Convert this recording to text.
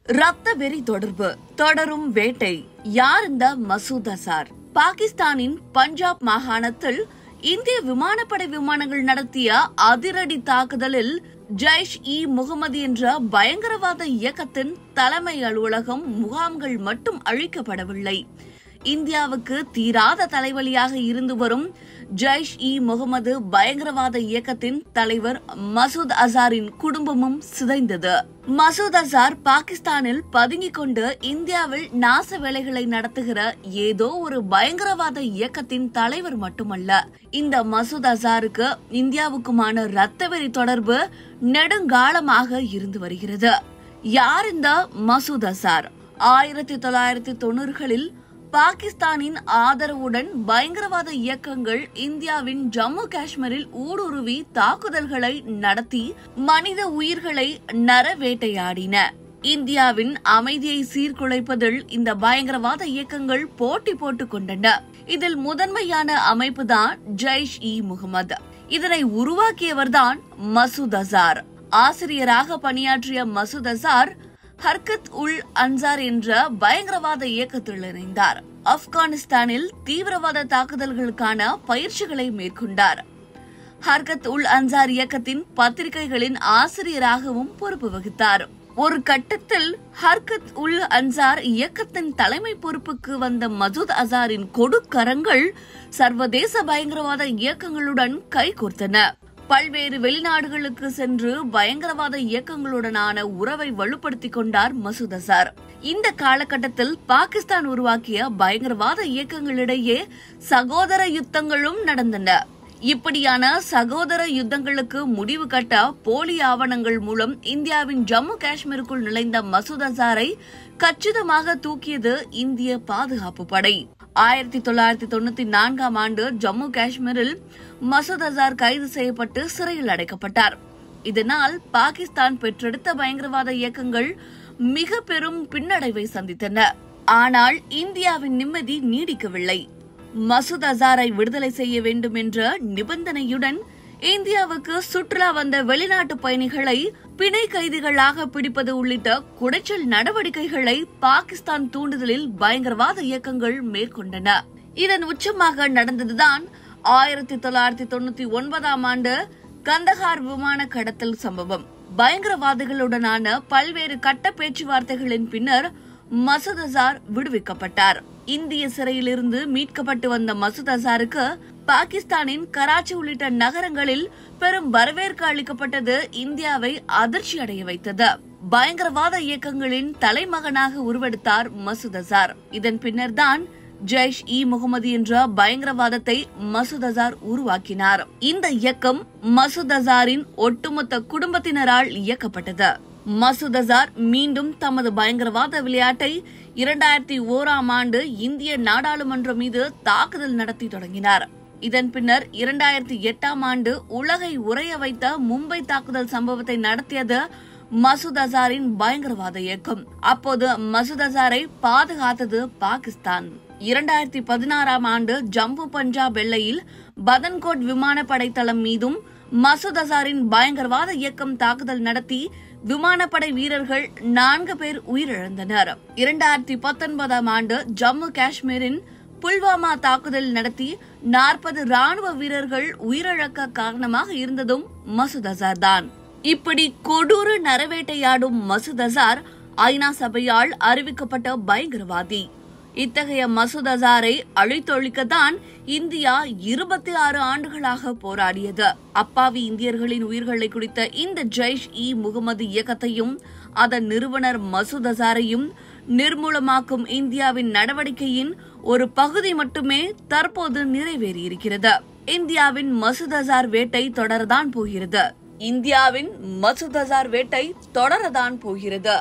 ரத்த வெறி தொடரும் வேட்டை. யார் இந்த மசூத் அசார்? பாகிஸ்தானின் பஞ்சாப் மாகாணத்தில் இந்திய விமானப்படை விமானங்கள் நடத்திய அதிரடி தாக்குதலில் ஜெய்ஷ்-இ-முகமது என்ற பயங்கரவாத இயக்கத்தின் தலைமை அலுவலகம், முகாம்கள் மட்டும் அழிக்கப்படவில்லை. இந்தியாவுக்கு தீராத தலைவலியாக இருந்து வரும் ஜெய்ஷ்-இ-முகமது பயங்கரவாத இயக்கத்தின் தலைவர் மசூத் அசாரின் குடும்பமும் சிதைந்தது. மசூத் அசார் பாகிஸ்தானில் பதுங்கிக் கொண்டு இந்தியாவில் நாச வேலைகளை நடத்துகிற ஏதோ ஒரு பயங்கரவாத இயக்கத்தின் தலைவர் மட்டுமல்ல. இந்த மசூத் அசாருக்கு இந்தியாவுக்குமான ரத்தவெறி தொடர்பு நெடுங்காலமாக இருந்து வருகிறது. யார் இந்த மசூத் அசார்? 1990களில் பாகிஸ்தானின் ஆதரவுடன் பயங்கரவாத இயக்கங்கள் இந்தியாவின் ஜம்மு காஷ்மீரில் ஊடுருவி தாக்குதல்களை நடத்தி மனித உயிர்களை நரவேட்டையாடின. இந்தியாவின் அமைதியை சீர்குலைப்பதில் இந்த பயங்கரவாத இயக்கங்கள் போட்டி போட்டுக் கொண்டன. இதில் முதன்மையான அமைப்புதான் ஜெய்ஷ்-இ-முகமது. இதனை உருவாக்கியவர்தான் மசூத் அசார். ஆசிரியராக பணியாற்றிய மசூத் அசார் ஹர்கத்-உல்-அன்சார் என்ற பயங்கரவாத இயக்கத்தில் இணைந்தார். ஆப்கானிஸ்தானில் தீவிரவாத தாக்குதல்களுக்கான பயிற்சிகளை மேற்கொண்டார். ஹர்கத்-உல்-அன்சார் இயக்கத்தின் பத்திரிகைகளின் ஆசிரியராகவும் பொறுப்பு வகித்தார். ஒரு கட்டத்தில் ஹர்கத்-உல்-அன்சார் இயக்கத்தின் தலைமை பொறுப்புக்கு வந்த மசூத் அசாரின் கொடுக்கரங்கள் சர்வதேச பயங்கரவாத இயக்கங்களுடன் கைகோர்த்தன. பல்வேறு வெளிநாடுகளுக்கு சென்று பயங்கரவாத இயக்கங்களுடனான உறவை வலுப்படுத்திக் கொண்டார் மசூத் அசார். இந்த காலகட்டத்தில் பாகிஸ்தான் உருவாக்கிய பயங்கரவாத இயக்கங்களிடையே சகோதர யுத்தங்களும் நடந்தன. இப்படியான சகோதர யுத்தங்களுக்கு முடிவு கட்ட போலி ஆவணங்கள் மூலம் இந்தியாவின் ஜம்மு காஷ்மீருக்குள் நுழைந்த மசூத் அசாரை கச்சிதமாக தூக்கியது இந்திய பாதுகாப்பு படை. 1994ஆம் ஆண்டு ஜம்மு காஷ்மீரில் மசூத் அசார் கைது செய்யப்பட்டு சிறையில் அடைக்கப்பட்டார். இதனால் பாகிஸ்தான் பெற்றெடுத்த பயங்கரவாத இயக்கங்கள் மிக பெரும் பின்னடைவை சந்தித்தன. ஆனால் இந்தியாவின் நிம்மதி நீடிக்கவில்லை. மசூத் அசாரை விடுதலை செய்ய வேண்டும் என்ற நிபந்தனையுடன் இந்தியாவுக்கு சுற்றுலா வந்த வெளிநாட்டு பயணிகளை பிணை கைதிகளாக பிடிப்பது உள்ளிட்ட குடைச்சல் நடவடிக்கைகளை பாகிஸ்தான் தூண்டுதலில் பயங்கரவாத இயக்கங்கள் மேற்கொண்டன. இதன் உச்சமாக நடந்ததுதான் 1999ஆம் ஆண்டு கந்தஹார் விமான கடத்தல் சம்பவம். பயங்கரவாதிகளுடனான பல்வேறு கட்ட பேச்சுவார்த்தைகளின் பின்னர் மசூத் அசார் விடுவிக்கப்பட்டார். இந்திய சிறையிலிருந்து மீட்கப்பட்டு வந்த மசூத் அசாருக்கு பாகிஸ்தானின் கராச்சி உள்ளிட்ட நகரங்களில் பெரும் வரவேற்பு அளிக்கப்பட்டது இந்தியாவை அதிர்ச்சி அடைய வைத்தது. பயங்கரவாத இயக்கங்களின் தலைமகனாக உருவெடுத்தார் மசூத் அசார். இதன் பின்னர் தான் ஜெய்ஷ்-இ-முகமது என்ற பயங்கரவாதத்தை மசூத் அசார் உருவாக்கினார். இந்த இயக்கம் மசூத் அசாரின் ஒட்டுமொத்த குடும்பத்தினரால் இயக்கப்பட்டது. மசூத் அசார் மீண்டும் தமது பயங்கரவாத விளையாட்டை 2001ஆம் ஆண்டு இந்திய நாடாளுமன்றம் மீது தாக்குதல் நடத்தி தொடங்கினார். இதன் பின்னர் 2008ஆம் ஆண்டு உலகை உறைய வைத்த மும்பை தாக்குதல் சம்பவத்தை நடத்தியது மசூத் அசாரின் பயங்கரவாத இயக்கம். அப்போது மசூத் அசாரை பாதுகாத்தது பாகிஸ்தான். 2016ஆம் ஆண்டு ஜம்மு பஞ்சாப் எல்லையில் பதன்கோட் விமானப்படை தளம் மீதும் மசூத் அசாரின் பயங்கரவாத இயக்கம் தாக்குதல் நடத்தி விமானப்படை வீரர்கள் 4 பேர் உயிரிழந்தனர். 2019ஆம் ஆண்டு ஜம்மு காஷ்மீரின் புல்வாமா தாக்குதல் நடத்தி 40 ராணுவ வீரர்கள் உயிரிழக்க காரணமாக இருந்ததும் மசூத் அசார் தான். இப்படி கொடூர நரவேட்டையாடும் மசூத் அசார் ஐநா சபையால் அறிவிக்கப்பட்ட பயங்கரவாதி. இத்தகைய மசூத் அசாரை அழித்தொழிக்கத்தான் இந்தியா 26 ஆண்டுகளாக போராடியது. அப்பாவி இந்தியர்களின் உயிர்களை குடித்த இந்த ஜெய்ஷ்-இ-முகமது இயக்கத்தையும் அதன் நிறுவனர் மசூத் அசாரையும் நிர்மூலமாக்கும் இந்தியாவின் நடவடிக்கையின் ஒரு பகுதி மட்டுமே தற்போது நிறைவேறியிருக்கிறது. இந்தியாவின் மசூத் அசார் வேட்டை தொடரதான் போகிறது.